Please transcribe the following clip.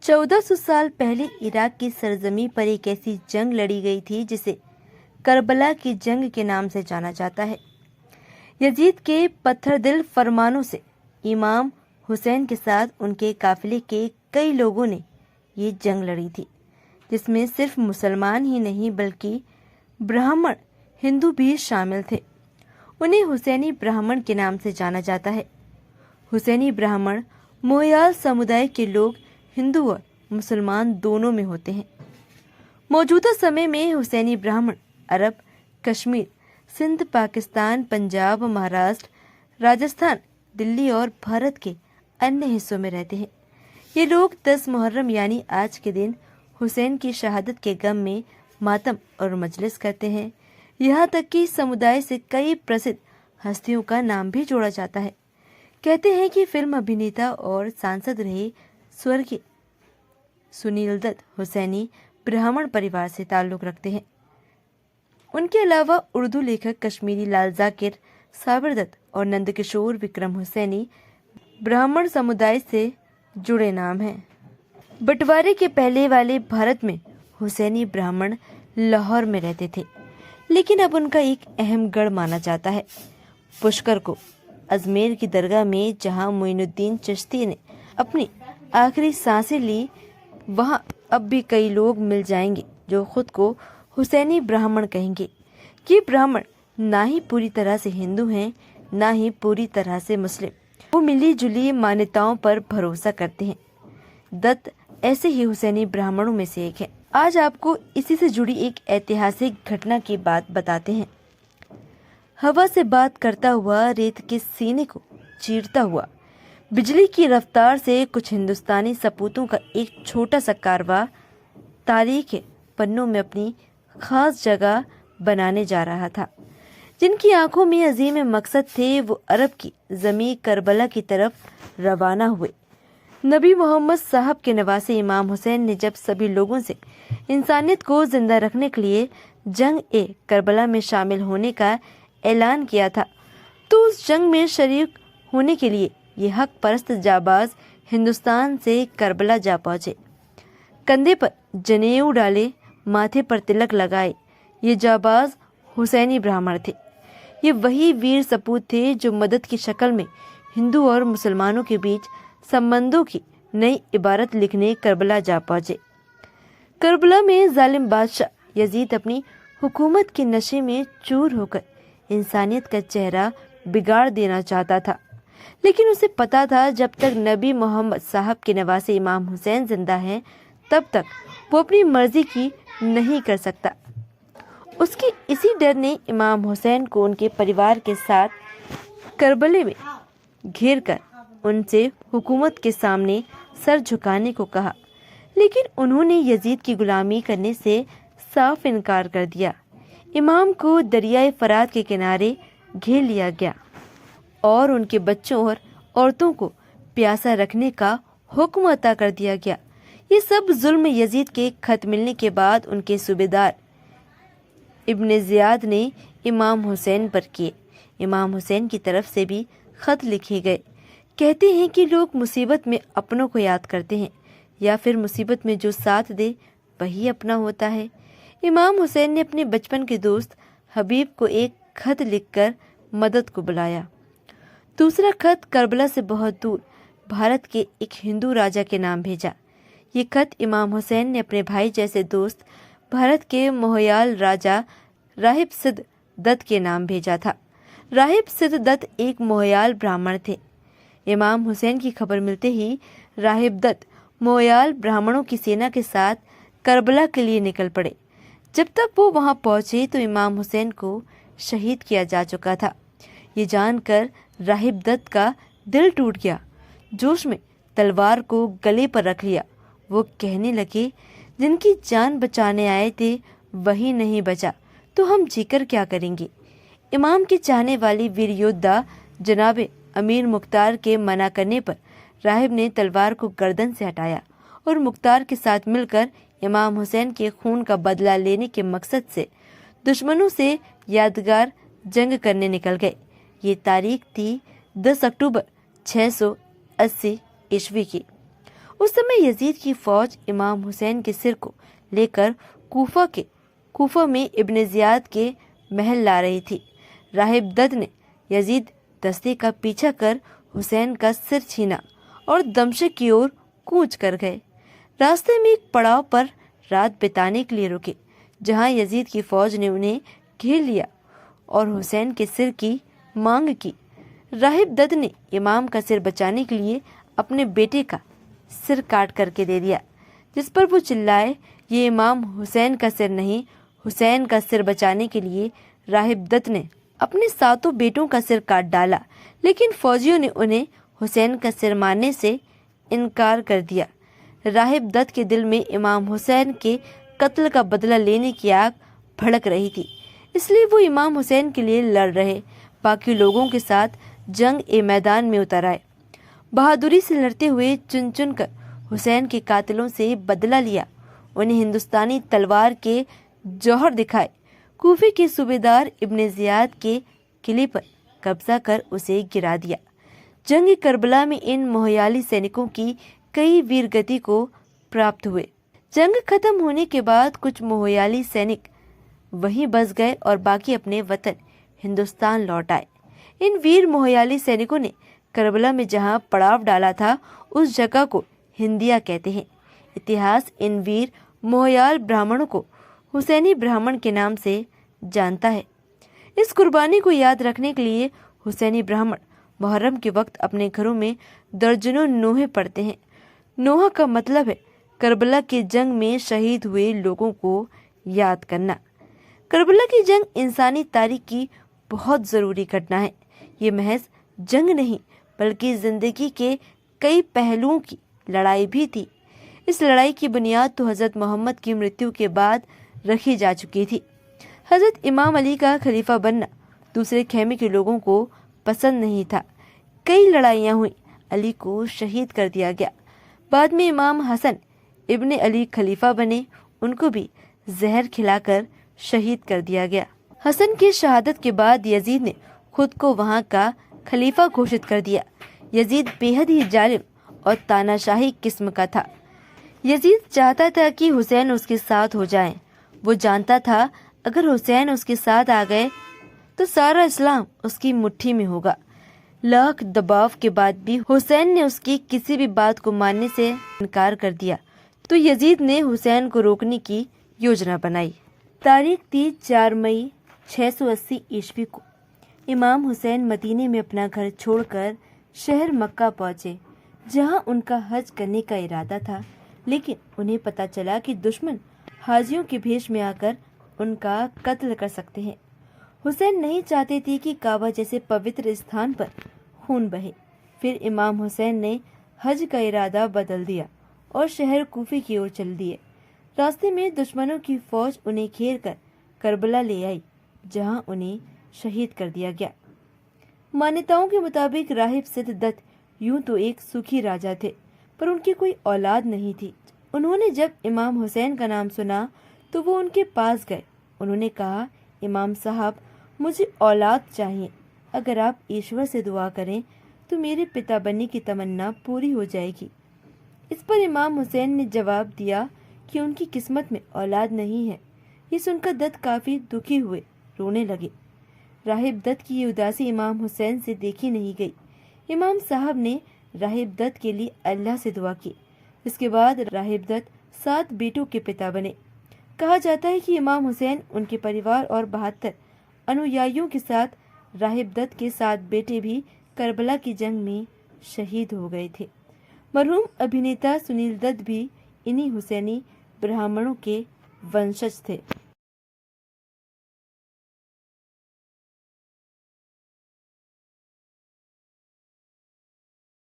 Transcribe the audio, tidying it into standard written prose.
1400 साल पहले इराक की सरजमी पर एक ऐसी जंग लड़ी गई थी जिसे करबला की जंग के नाम से जाना जाता है। यजीद के पत्थरदिल फरमानों से इमाम हुसैन के साथ उनके काफिले के कई लोगों ने ये जंग लड़ी थी, जिसमें सिर्फ मुसलमान ही नहीं बल्कि ब्राह्मण हिंदू भी शामिल थे। उन्हें हुसैनी ब्राह्मण के नाम से जाना जाता है। हुसैनी ब्राह्मण मोहयाल समुदाय के लोग हिंदू और मुसलमान दोनों में होते हैं। मौजूदा समय में हुसैनी ब्राह्मण अरब, कश्मीर, सिंध, पाकिस्तान, पंजाब, महाराष्ट्र, राजस्थान, दिल्ली और भारत के अन्य हिस्सों में रहते हैं। ये लोग 10 मुहर्रम यानी आज के दिन हुसैन की शहादत के गम में मातम और मजलिस करते हैं। यहाँ तक कि समुदाय से कई प्रसिद्ध हस्तियों का नाम भी जोड़ा जाता है। कहते हैं कि फिल्म अभिनेता और सांसद रहे स्वर्गीय सुनील दत्त हुसैनी ब्राह्मण परिवार से ताल्लुक रखते हैं। उनके अलावा उर्दू लेखक कश्मीरी लाल जाकिर, साबिर दत्त और नंदकिशोर विक्रम हुसैनी ब्राह्मण समुदाय से जुड़े नाम हैं। बंटवारे के पहले वाले भारत में हुसैनी ब्राह्मण लाहौर में रहते थे, लेकिन अब उनका एक अहम गढ़ माना जाता है पुष्कर को। अजमेर की दरगाह में जहां मोइनुद्दीन चिश्ती ने अपनी आखिरी सांसें ली, वहां अब भी कई लोग मिल जाएंगे जो खुद को हुसैनी ब्राह्मण कहेंगे। ये ब्राह्मण ना ही पूरी तरह से हिंदू हैं, ना ही पूरी तरह से मुस्लिम। वो मिली जुली मान्यताओं पर भरोसा करते हैं। दत्त ऐसे ही हुसैनी ब्राह्मणों में से एक है। आज आपको इसी से जुड़ी एक ऐतिहासिक घटना की बात बताते हैं। हवा से बात करता हुआ, रेत के सीने को चीरता हुआ, बिजली की रफ्तार से कुछ हिंदुस्तानी सपूतों का एक छोटा सा कारवां तारीख के पन्नों में अपनी खास जगह बनाने जा रहा था। जिनकी आंखों में अजीम मकसद थे, वो अरब की ज़मीं करबला की तरफ रवाना हुए। नबी मोहम्मद साहब के नवासे इमाम हुसैन ने जब सभी लोगों से इंसानियत को जिंदा रखने के लिए जंग ए करबला में शामिल होने का ऐलान किया था, तो उस जंग में शरीक होने के लिए ये हक परस्त जाबाज हिंदुस्तान से करबला जा पहुंचे। कंधे पर जनेऊ डाले, माथे पर तिलक लगाए, ये जाबाज हुसैनी ब्राह्मण थे। ये वही वीर सपूत थे जो मदद की शक्ल में हिंदू और मुसलमानों के बीच संबंधों की नई इबारत लिखने करबला जा पहुंचे। करबला में जालिम बादशाह यजीद अपनी हुकूमत के नशे में चूर होकर इंसानियत का चेहरा बिगाड़ देना चाहता था, लेकिन उसे पता था जब तक नबी मोहम्मद साहब के नवासे इमाम हुसैन जिंदा हैं, तब तक वो अपनी मर्जी की नहीं कर सकता। उसके इसी डर ने इमाम हुसैन को उनके परिवार के साथ करबले में घेर कर उनसे हुकूमत के सामने सर झुकाने को कहा, लेकिन उन्होंने यजीद की गुलामी करने से साफ इनकार कर दिया। इमाम को दरियाए फरात के किनारे घेर लिया गया और उनके बच्चों और औरतों को प्यासा रखने का हुक्म अता कर दिया गया। ये सब जुल्म यजीद के खत मिलने के बाद उनके सूबेदार इब्ने ज़ियाद ने इमाम हुसैन पर किए। इमाम हुसैन की तरफ से भी खत लिखे गए। कहते हैं कि लोग मुसीबत में अपनों को याद करते हैं, या फिर मुसीबत में जो साथ दे वही अपना होता है। इमाम हुसैन ने अपने बचपन के दोस्त हबीब को एक खत लिखकर मदद को बुलाया। दूसरा खत करबला से बहुत दूर भारत के एक हिंदू राजा के नाम भेजा। ये खत इमाम हुसैन ने अपने भाई जैसे दोस्त भारत के मोहयाल राजा राहिब सिद्ध दत्त के नाम भेजा था। राहिब सिद्ध दत्त एक मोहयाल ब्राह्मण थे। इमाम हुसैन की खबर मिलते ही राहिब दत्त मोहयाल ब्राह्मणों की सेना के साथ करबला के लिए निकल पड़े। जब तक वो वहां पहुंचे तो इमाम हुसैन को शहीद किया जा चुका था। ये जानकर राहिब दत्त का दिल टूट गया। जोश में तलवार को गले पर रख लिया। वो कहने लगे, जिनकी जान बचाने आए थे वही नहीं बचा तो हम जीकर क्या करेंगे। इमाम के चाहने वाली वीर योद्धा जनाबे अमीर मुख्तार के मना करने पर राहिब ने तलवार को गर्दन से हटाया और मुख्तार के साथ मिलकर इमाम हुसैन के खून का बदला लेने के मकसद से दुश्मनों से यादगार जंग करने निकल गए। ये तारीख थी 10 अक्टूबर 680 ईस्वी की। उस समय यजीद की फौज इमाम हुसैन के सिर को लेकर कूफा में इब्ने जियाद के महल ला रही थी। राहिब दद ने यजीद दस्ते का पीछा कर हुसैन का सिर छीना और दमश्क की ओर कूच कर गए। रास्ते में एक पड़ाव पर रात बिताने के लिए रुके, जहां यजीद की फौज ने उन्हें घेर लिया और हुसैन के सिर की मांग की। राहिब दद ने इमाम का सिर बचाने के लिए अपने बेटे का सिर काट करके दे दिया, जिस पर वो चिल्लाए, ये इमाम हुसैन का सिर नहीं, हुसैन का सिर बचाने के लिए राहिब दद ने अपने 7 बेटों का सिर काट डाला, लेकिन फौजियों ने उन्हें हुसैन का सिर मारने से इनकार कर दिया। राहिब दद के दिल में इमाम हुसैन के कत्ल का बदला लेने की आग भड़क रही थी, इसलिए वो इमाम हुसैन के लिए लड़ रहे बाकी लोगों के साथ जंग ए मैदान में उतर आए। बहादुरी से लड़ते हुए चुन चुन कर हुसैन के कातिलों से बदला लिया, उन्हें हिंदुस्तानी तलवार के जौहर दिखाए। कूफे के सूबेदार इब्ने जियाद के किले पर कब्जा कर उसे गिरा दिया। जंग करबला में इन मोहयाली सैनिकों की कई वीरगति को प्राप्त हुए। जंग खत्म होने के बाद कुछ मोहयाली सैनिक वहीं बस गए और बाकी अपने वतन हिंदुस्तान लौट आए। इन वीर मोहयाली सैनिकों ने करबला में जहां पड़ाव डाला था, उस जगह को हिंदिया कहते हैं। इतिहास इन वीर मोहयाल ब्राह्मणों को हुसैनी ब्राह्मण के नाम से जानता है। इस कुर्बानी को याद रखने के लिए हुसैनी ब्राह्मण मुहर्रम के वक्त अपने घरों में दर्जनों नोहे पढ़ते हैं। नोहा का मतलब है करबला की जंग में शहीद हुए लोगों को याद करना। करबला की जंग इंसानी तारीख की बहुत ज़रूरी घटना है। ये महज जंग नहीं बल्कि ज़िंदगी के कई पहलुओं की लड़ाई भी थी। इस लड़ाई की बुनियाद तो हज़रत मोहम्मद की मृत्यु के बाद रखी जा चुकी थी। हज़रत इमाम अली का खलीफा बनना दूसरे खेमे के लोगों को पसंद नहीं था। कई लड़ाइयाँ हुई, अली को शहीद कर दिया गया। बाद में इमाम हसन इब्ने अली खलीफा बने, उनको भी जहर खिलाकर शहीद कर दिया गया। हसन की शहादत के बाद यजीद ने खुद को वहां का खलीफा घोषित कर दिया। यजीद बेहद ही जालिम और तानाशाही किस्म का था। यजीद चाहता था कि हुसैन उसके साथ हो जाएं। वो जानता था अगर हुसैन उसके साथ आ गए तो सारा इस्लाम उसकी मुट्ठी में होगा। लाख दबाव के बाद भी हुसैन ने उसकी किसी भी बात को मानने से इनकार कर दिया, तो यजीद ने हुसैन को रोकने की योजना बनाई। तारीख थी 4 मई 680 ईस्वी को इमाम हुसैन मदीने में अपना घर छोड़कर शहर मक्का पहुंचे, जहां उनका हज करने का इरादा था। लेकिन उन्हें पता चला कि दुश्मन हाजियों के भेष में आकर उनका कत्ल कर सकते हैं। हुसैन नहीं चाहते थे कि काबा जैसे पवित्र स्थान पर खून बहे। फिर इमाम हुसैन ने हज का इरादा बदल दिया और शहर कूफे की ओर चल दिए। रास्ते में दुश्मनों की फौज उन्हें घेर कर करबला ले आई, जहां उन्हें शहीद कर दिया गया। मान्यताओं के मुताबिक राहिब सिद्ध दत्त यूं तो एक सुखी राजा थे, पर उनकी कोई औलाद नहीं थी। उन्होंने जब इमाम हुसैन का नाम सुना तो वो उनके पास गए। उन्होंने कहा, इमाम साहब, मुझे औलाद चाहिए। अगर आप ईश्वर से दुआ करें तो मेरे पिता बनने की तमन्ना पूरी हो जाएगी। इस पर इमाम हुसैन ने जवाब दिया कि उनकी किस्मत में औलाद नहीं है। ये सुनकर दत्त काफी दुखी हुए, रोने लगे। राहिब दत्त की ये उदासी इमाम हुसैन से देखी नहीं गई। इमाम साहब ने राहिब दत्त के लिए अल्लाह से दुआ की। इसके बाद राहिब दत्त 7 बेटों के पिता बने। कहा जाता है कि इमाम हुसैन, उनके परिवार और 72 अनुयायियों के साथ राहिब दत्त के 7 बेटे भी करबला की जंग में शहीद हो गए थे। मरहूम अभिनेता सुनील दत्त भी इन्हीं हुसैनी ब्राह्मणों के वंशज थे।